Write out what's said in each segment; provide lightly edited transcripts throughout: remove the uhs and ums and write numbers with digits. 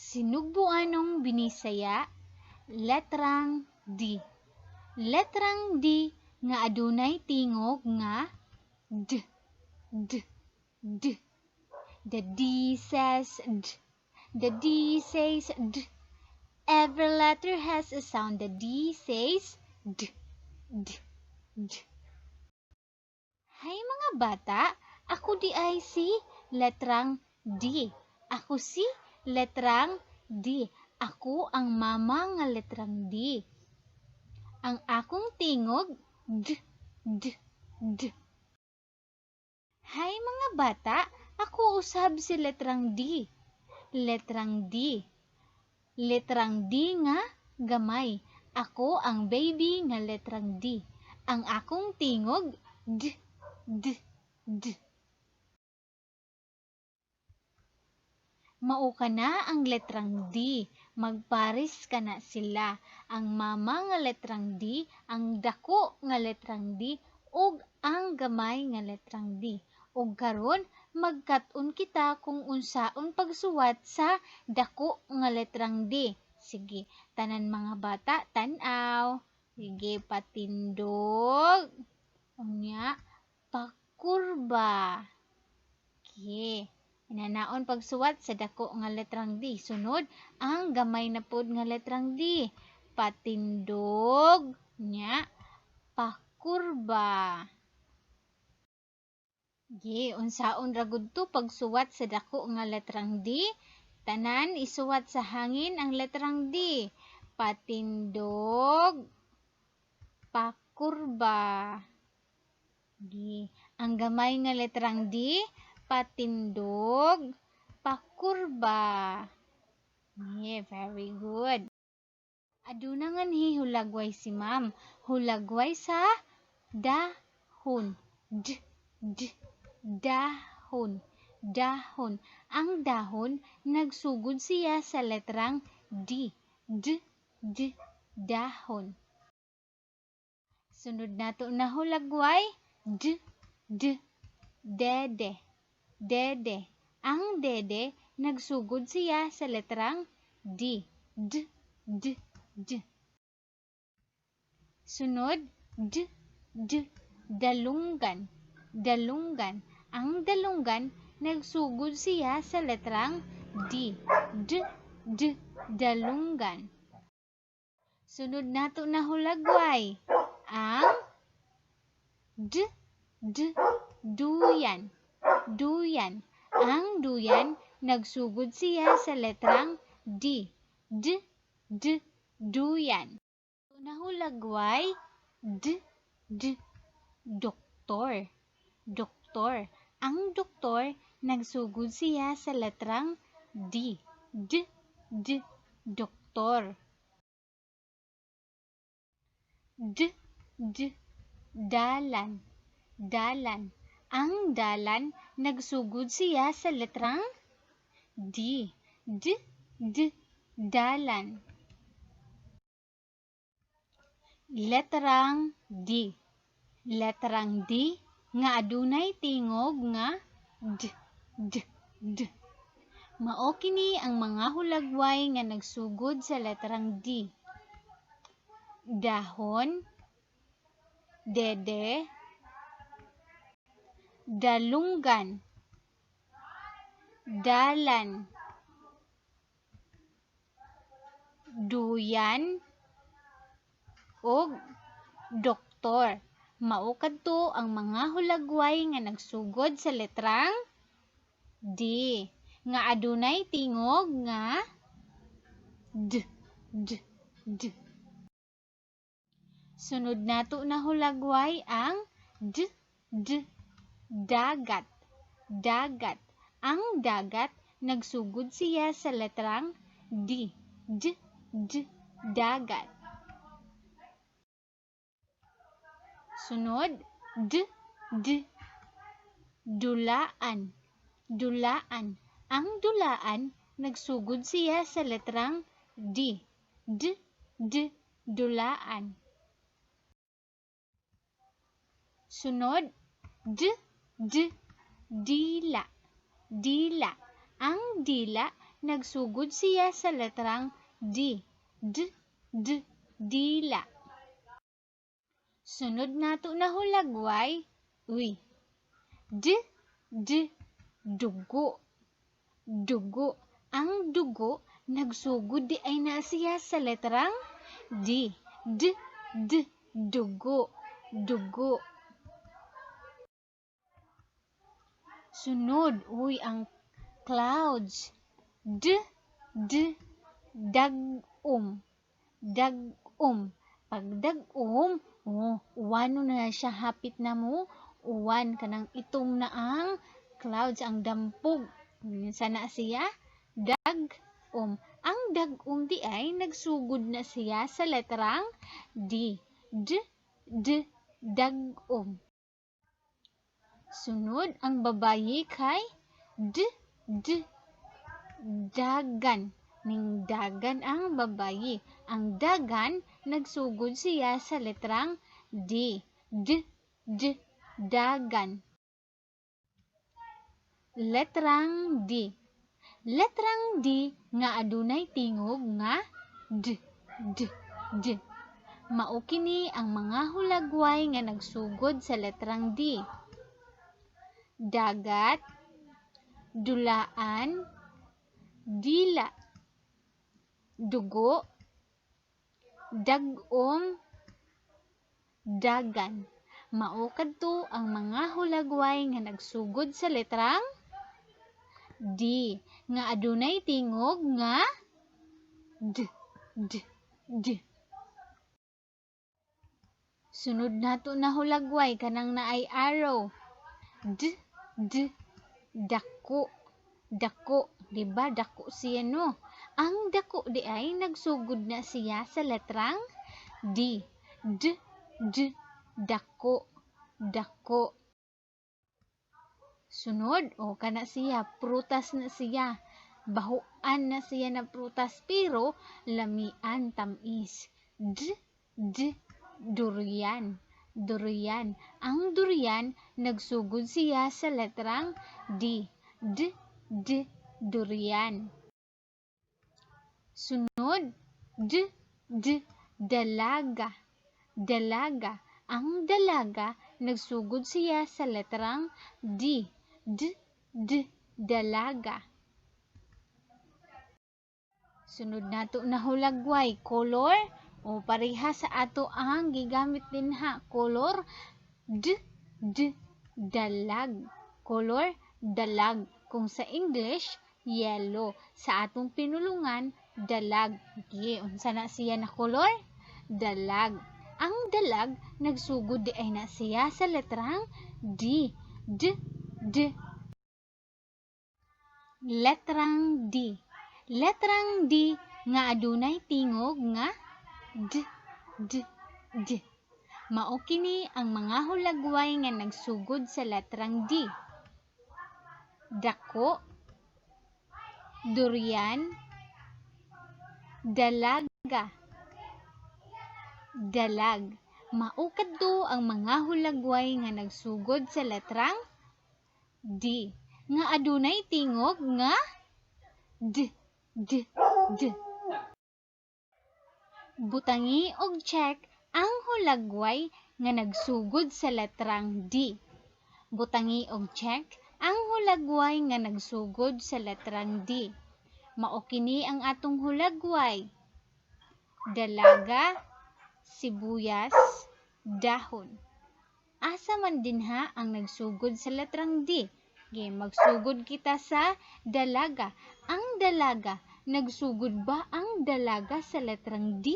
Sinugbuanong binisaya, letrang D. Letrang D nga adunay tingog nga D, D, D. The D says D. The D says D. Every letter has a sound. The D says D, D, D. Hay mga bata, ako di ay si letrang D. Ako si letrang D. Ako ang mama nga letrang D. Ang akong tingog D, D, D. Hay mga bata, ako usab si letrang D. Letrang D. Letrang D nga gamay. Ako ang baby nga letrang D. Ang akong tingog D, D, D. Mao ka na ang letrang D. Magparis ka na sila. Ang mama nga letrang D, ang dako nga letrang D, ug ang gamay nga letrang D. Ug karon magkat-on kita kung unsaon pagsuwat sa dako nga letrang D. Sige, tanan mga bata, tan-aw. Sige, patindog. Unya, pakurba. Okay. Inanaon pagsuwat sa dako nga letrang D. Sunod, ang gamay na pod nga letrang D. Patindog. Nya, pakurba. Okay, unsaon ra gud to pagsuwat sa dako nga letrang D? Tanan isuwat sa hangin ang letrang D. Patindog. Pakurba. Okay. Ang gamay nga letrang D, patindog, pakurba. Yeah, very good. Aduna nga ni hulagway si ma'am. Hulagway sa dahon. D, d, dahon. Dahon. Ang dahon, nagsugod siya sa letrang D. D, d, dahon. Sunod nato na hulagway, D, d, dede. Dede. Ang dede, nagsugod siya sa letrang D. D, d, d. Sunod, D, d, dalunggan. Dalunggan. Ang dalunggan, nagsugod siya sa letrang D. D, d, dalunggan. Sunod nato na hulagway, ang D, d, duyan. Duyan. Ang duyan, nagsugod siya sa letrang D. D, d, duyan. Nahulagway, D, d, doktor. Doktor. Ang doktor, nagsugod siya sa letrang D. D, d, doktor. D, d, dalan. Dalan. Ang dalan, nagsugod siya sa letrang D. D, d, dalan. Letrang D. Letrang D nga adunay tingog nga D, D, D. Mao kini ang mga hulagway nga nagsugod sa letrang D. Dahon, dede, dalunggan, dalan, duyan, ug doktor. Mao kadto ang mga hulagway nga nagsugod sa letrang D nga adunay tingog nga D, D, D. Sunod nato na hulagway ang D, D, dagat. Dagat. Ang dagat, nagsugod siya sa letrang D. D, d, dagat. Sunod, d, d, dulaan. Dulaan. Ang dulaan, nagsugod siya sa letrang D. D, d, dulaan. Sunod, d, d, dila. Dila. Ang dila, nagsugod siya sa letrang D. Dila. Sunod nato na hulagway, dugo. Dugo. Ang dugo, nagsugod di ay na siya sa letrang D. Dugo. Dugo. Sunod, ang clouds. Dagom. Dagom. Pag dagom, uwano na siya hapit na mo. Uwan kanang itom na ang clouds, ang dampog. Sana siya dagom. Ang dagom di ay nagsugod na siya sa letrang D. Dagom. Sunod, ang babayi kay dagan. Ning dagan ang babayi. Ang dagan, nagsugod siya sa letrang D. Dagan. Letrang D. Letrang D nga adunay tingog nga D. Mao kini ang mga hulagway nga nagsugod sa letrang D. Dagat, dulaan, dila, dugo, dagom, dagan. Mao kadto ang mga hulagway nga nagsugod sa letrang D nga adunay tingog nga D. Sunod nato na hulagway kanang naay arrow. Dako. Dako, di ba? Dako siya no. Ang dako di ay nagsugod na siya sa letrang D. Dako. Dako. Sunod, kana siya, prutas na siya. Bahuan na siya na prutas pero lamian tamis. Durian. Durian. Ang durian, nagsugod siya sa letrang D. Durian. Sunod, dalaga. Dalaga. Ang dalaga, nagsugod siya sa letrang D. Dalaga. Sunod nato na hulagway, color. Pareha sa ato ang gigamit din ha. Color, dalag. Color, dalag. Kung sa English, yellow. Sa atong pinulungan, dalag. Okay, unsa na siya na color? Dalag. Ang dalag, nagsugod di ay na siya sa letrang D. Letrang D. Letrang D nga adunay tingog nga D. Mao kini ang mga hulagway nga nagsugod sa letrang D. Dako, durian, dalaga, dalag. Mao kadto ang mga hulagway nga nagsugod sa letrang D nga adunay tingog nga D. Butangi og check ang hulagway nga nagsugod sa letrang D. Butangi og check ang hulagway nga nagsugod sa letrang D. Mao kini ang atong hulagway. Dalaga, sibuyas, dahon. Asa man din ha ang nagsugod sa letrang D. Magsugod kita sa dalaga. Ang dalaga, nagsugod ba ang dalaga sa letrang D?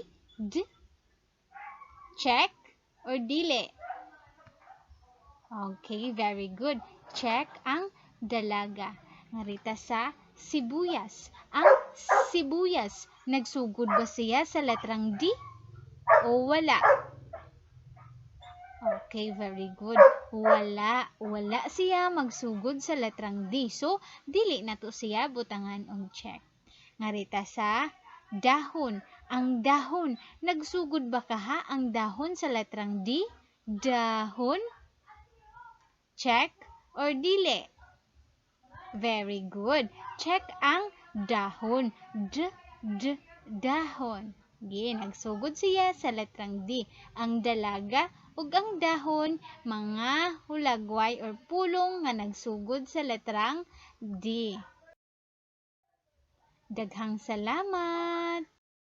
Check or dili? Okay, very good. Check ang dalaga. Ngarita sa sibuyas. Ang sibuyas, nagsugod ba siya sa letrang D o wala? Okay, very good. Wala siya magsugod sa letrang D. So, dili na to siya butangan og check. Ngarita sa dahon. Ang dahon, nagsugod ba kaha ang dahon sa letrang D? Dahon? Check or dili? Very good. Check ang dahon. Dahon. Nagsugod siya sa letrang D. Ang dalaga ug ang dahon mga hulagway or pulong nga nagsugod sa letrang D. Daghang salamat!